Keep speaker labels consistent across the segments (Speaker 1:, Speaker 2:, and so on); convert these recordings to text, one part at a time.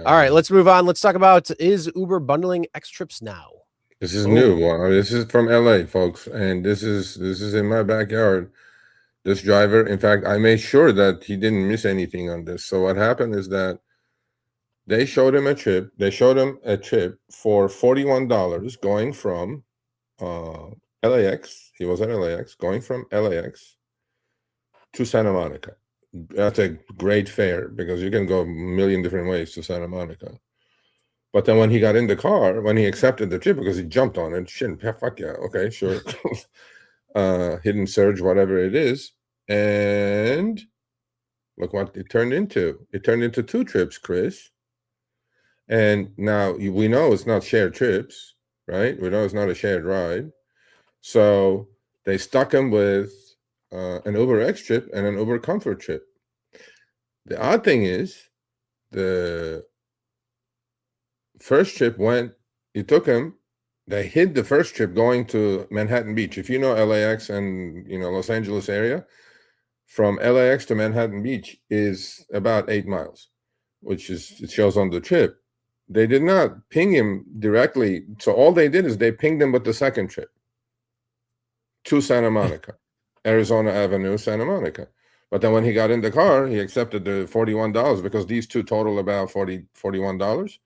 Speaker 1: All right, let's move on. Let's talk about, is Uber bundling X trips now?
Speaker 2: This is new. This is from LA, folks, and this is in my backyard. This driver, in fact, I made sure that he didn't miss anything on this. So what happened is that they showed him a trip. They showed him a trip for $41 going from LAX. He was at LAX, going from LAX to Santa Monica. That's a great fare because you can go a million different ways to Santa Monica. But then when he got in the car, when he accepted the trip, because he jumped on it, shit, fuck yeah, okay, sure. Hidden surge, whatever it is. And look what it turned into. It turned into 2 trips, Chris. And now we know it's not shared trips, right? We know it's not a shared ride. So they stuck him with an UberX trip and an Uber Comfort trip. The odd thing is, the first trip it took him, they hid the first trip going to Manhattan Beach. If you know LAX and Los Angeles area, from LAX to Manhattan Beach is about 8 miles, which it shows on the trip. They did not ping him directly. So all they did is they pinged him with the second trip to Santa Monica, Arizona Avenue, Santa Monica. But then when he got in the car, he accepted the $41 because these two total about $41.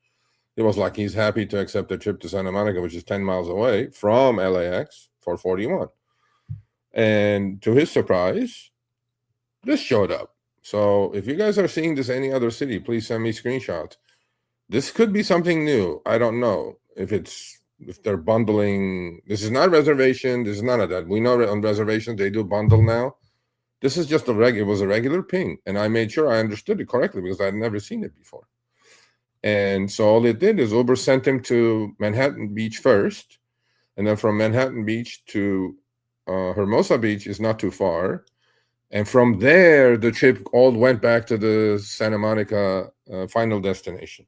Speaker 2: It was like he's happy to accept the trip to Santa Monica, which is 10 miles away from LAX, for $41. And to his surprise, this showed up. So if you guys are seeing this any other city, please send me screenshots. This could be something new. I don't know if they're bundling. This is not reservation. This is none of that. We know on reservations they do bundle now. This is just it was a regular ping, and I made sure I understood it correctly because I'd never seen it before. And so all it did is Uber sent him to Manhattan Beach first, and then from Manhattan Beach to Hermosa Beach is not too far. And from there, the trip all went back to the Santa Monica final destination.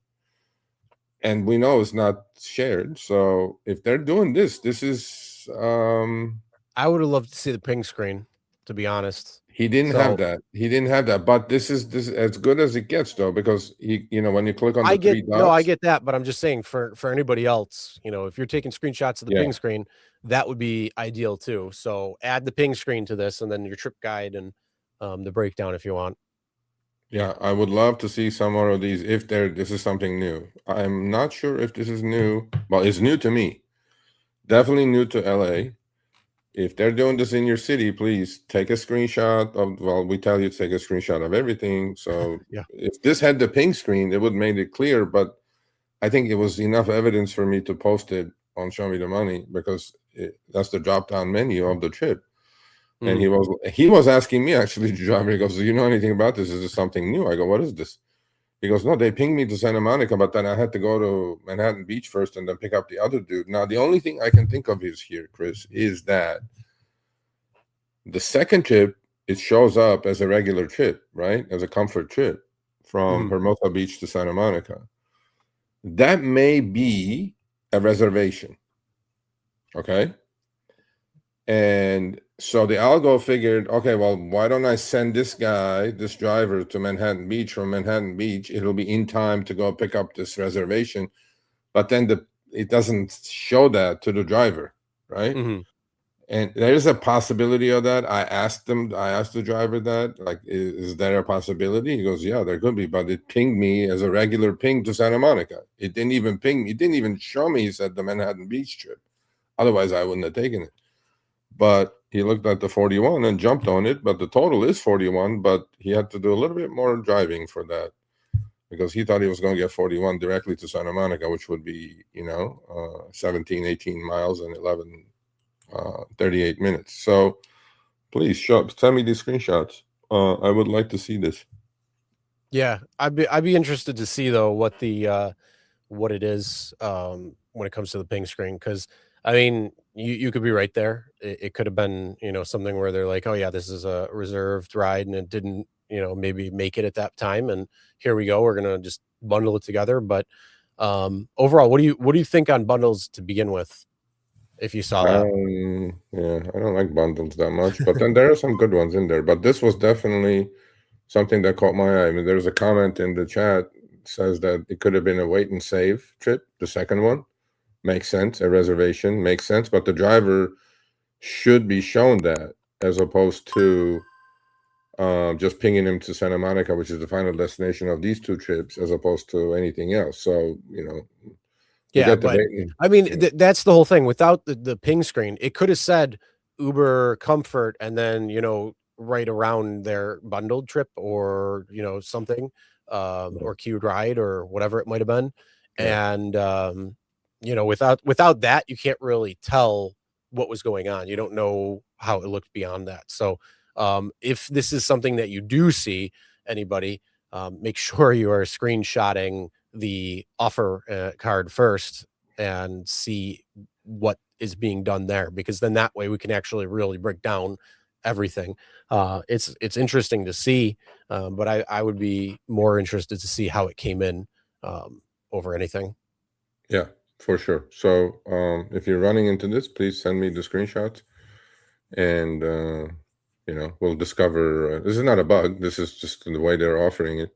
Speaker 2: And we know it's not shared. So if they're doing this is...
Speaker 1: I would have loved to see the ping screen, to be honest.
Speaker 2: He didn't have that. He didn't have that. But this is as good as it gets, though, because when you click on the 3 dots.
Speaker 1: No, I get that, but I'm just saying for anybody else, if you're taking screenshots of the ping screen, that would be ideal too. So add the ping screen to this, and then your trip guide and the breakdown if you want.
Speaker 2: Yeah, I would love to see some more of these if this is something new. I'm not sure if this is new. Well, it's new to me. Definitely new to LA. If they're doing this in your city, please take a screenshot of, we tell you to take a screenshot of everything. So if this had the ping screen, it would have made it clear. But I think it was enough evidence for me to post it on Show Me the Money because that's the drop-down menu of the trip. And he was asking me, actually, the driver, he goes, do you know anything about this? Is this something new? I go, what is this? He goes, no, they pinged me to Santa Monica, but then I had to go to Manhattan Beach first and then pick up the other dude. Now, the only thing I can think of here, Chris, is that the second trip, it shows up as a regular trip, right? As a comfort trip from Hermosa Beach to Santa Monica. That may be a reservation, okay? And so the algo figured, okay, well, why don't I send this driver to Manhattan Beach? From Manhattan Beach, it'll be in time to go pick up this reservation. But then it doesn't show that to the driver, right? And there's a possibility of that. I asked the driver that, like, is there a possibility? He goes, yeah, there could be, but it pinged me as a regular ping to Santa Monica. It didn't even ping me. It didn't even show me, he said, the Manhattan Beach trip. Otherwise, I wouldn't have taken it. But he looked at the 41 and jumped on it, but the total is 41, but he had to do a little bit more driving for that because he thought he was going to get 41 directly to Santa Monica, which would be, 17, 18 miles and 38 minutes. So please send me these screenshots. I would like to see this.
Speaker 1: Yeah, I'd be interested to see, though, what it is when it comes to the ping screen, because I mean, you could be right there. It could have been, something where they're like, oh yeah, this is a reserved ride and it didn't, maybe make it at that time. And here we go. We're going to just bundle it together. But overall, what do you think on bundles to begin with? If you saw that.
Speaker 2: Yeah, I don't like bundles that much, but then there are some good ones in there. But this was definitely something that caught my eye. I mean, there's a comment in the chat says that it could have been a wait and save trip. The second one makes sense. A reservation makes sense, but the driver should be shown that, as opposed to just pinging him to Santa Monica, which is the final destination of these 2 trips, as opposed to anything else. So, we
Speaker 1: Yeah,
Speaker 2: got
Speaker 1: but
Speaker 2: debating.
Speaker 1: I mean, that's the whole thing. Without the ping screen, it could have said Uber Comfort and then, right around their bundled trip or, something, or queued ride or whatever it might have been.
Speaker 2: Yeah.
Speaker 1: And, without that, you can't really tell what was going on. You don't know how it looked beyond that. So, if this is something that you do see, anybody, make sure you are screenshotting the offer card first and see what is being done there, because then that way we can actually really break down everything. It's interesting to see, but I would be more interested to see how it came in, over anything.
Speaker 2: Yeah, for sure. So, if you're running into this, please send me the screenshots, and we'll discover. This is not a bug. This is just the way they're offering it.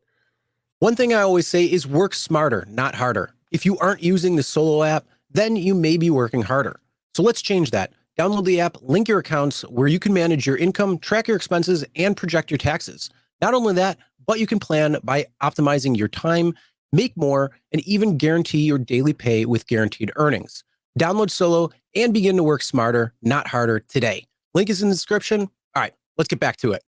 Speaker 3: One thing I always say is work smarter, not harder. If you aren't using the Solo app, then you may be working harder. So let's change that. Download the app, link your accounts where you can manage your income, track your expenses, and project your taxes. Not only that, but you can plan by optimizing your time, make more, and even guarantee your daily pay with guaranteed earnings. Download Solo and begin to work smarter, not harder today. Link is in the description. All right, let's get back to it.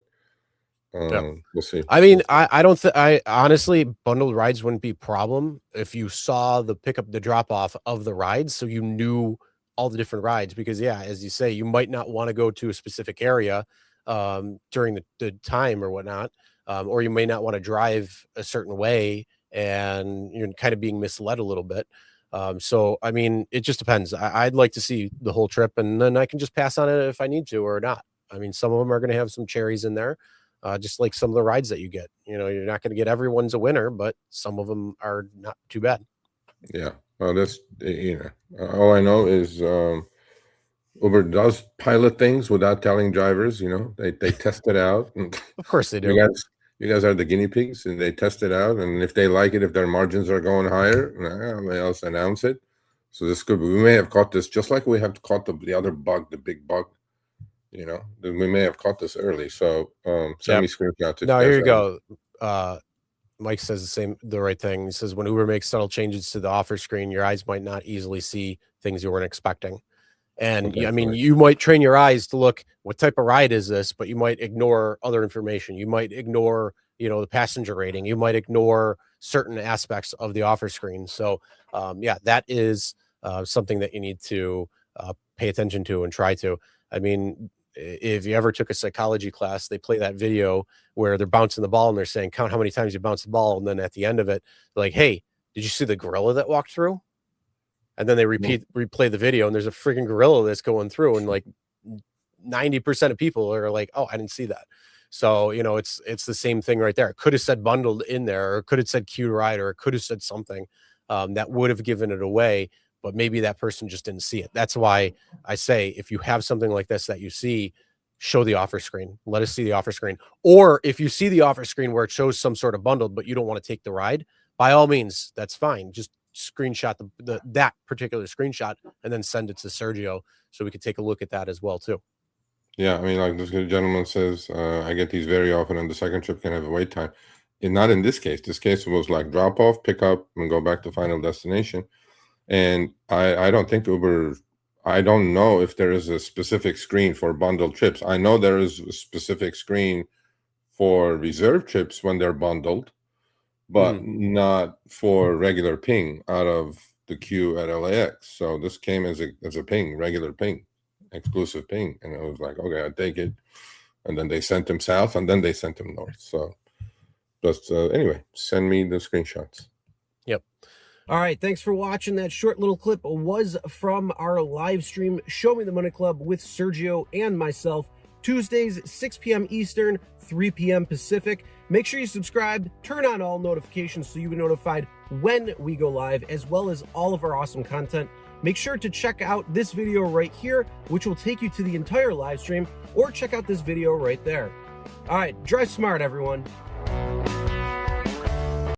Speaker 2: We'll see.
Speaker 1: I mean, I don't think, I honestly, bundled rides wouldn't be a problem if you saw the pickup, the drop off of the rides, so you knew all the different rides. Because yeah, as you say, you might not want to go to a specific area during the time or whatnot, or you may not want to drive a certain way, and you're kind of being misled a little bit. So I mean, it just depends. I'd like to see the whole trip, and then I can just pass on it if I need to or not. I mean, some of them are going to have some cherries in there. Just like some of the rides that you get, you're not going to get everyone's a winner, but some of them are not too bad.
Speaker 2: Yeah. Well, that's, all I know is Uber does pilot things without telling drivers. They test it out. And
Speaker 1: Of course they do.
Speaker 2: you guys are the guinea pigs, and they test it out. And if they like it, if their margins are going higher, they also announce it. So this could be, we may have caught this just like we have caught the other bug, the big bug. We may have caught this early. So send me screenshots.
Speaker 1: No, here you go. Mike says the right thing. He says, when Uber makes subtle changes to the offer screen, your eyes might not easily see things you weren't expecting. And
Speaker 2: Okay,
Speaker 1: I mean,
Speaker 2: right.
Speaker 1: you might train your eyes to look, what type of ride is this? But you might ignore other information. You might ignore, the passenger rating. You might ignore certain aspects of the offer screen. So yeah, that is something that you need to pay attention to and try to. I mean, if you ever took a psychology class, they play that video where they're bouncing the ball and they're saying, count how many times you bounce the ball. And then at the end of it, they're like, hey, did you see the gorilla that walked through? And then they replay the video, and there's a freaking gorilla that's going through, and like 90% of people are like, oh, I didn't see that. So, it's the same thing right there. It could have said bundled in there, or it could have said queued ride, or it could have said something that would have given it away, but maybe that person just didn't see it. That's why I say, if you have something like this that you see, show the offer screen. Let us see the offer screen. Or if you see the offer screen where it shows some sort of bundled, but you don't want to take the ride, by all means, that's fine. Just screenshot that particular screenshot and then send it to Sergio so we could take a look at that as well too.
Speaker 2: Yeah, I mean, like this good gentleman says, I get these very often, and the second trip can have a wait time. And not in this case. This case was like drop off, pick up, and go back to final destination. And I don't think Uber, I don't know if there is a specific screen for bundled trips. I know there is a specific screen for reserve trips when they're bundled, but not for regular ping out of the queue at LAX. So this came as a ping, regular ping, exclusive ping. And I was like, okay, I take it. And then they sent him south, and then they sent him north. So just anyway, send me the screenshots.
Speaker 1: Yep.
Speaker 3: All right, thanks for watching. That short little clip was from our live stream, Show Me the Money Club with Sergio and myself, Tuesdays, 6 p.m. Eastern, 3 p.m. Pacific. Make sure you subscribe, turn on all notifications so you'll be notified when we go live, as well as all of our awesome content. Make sure to check out this video right here, which will take you to the entire live stream, or check out this video right there. All right, drive smart, everyone.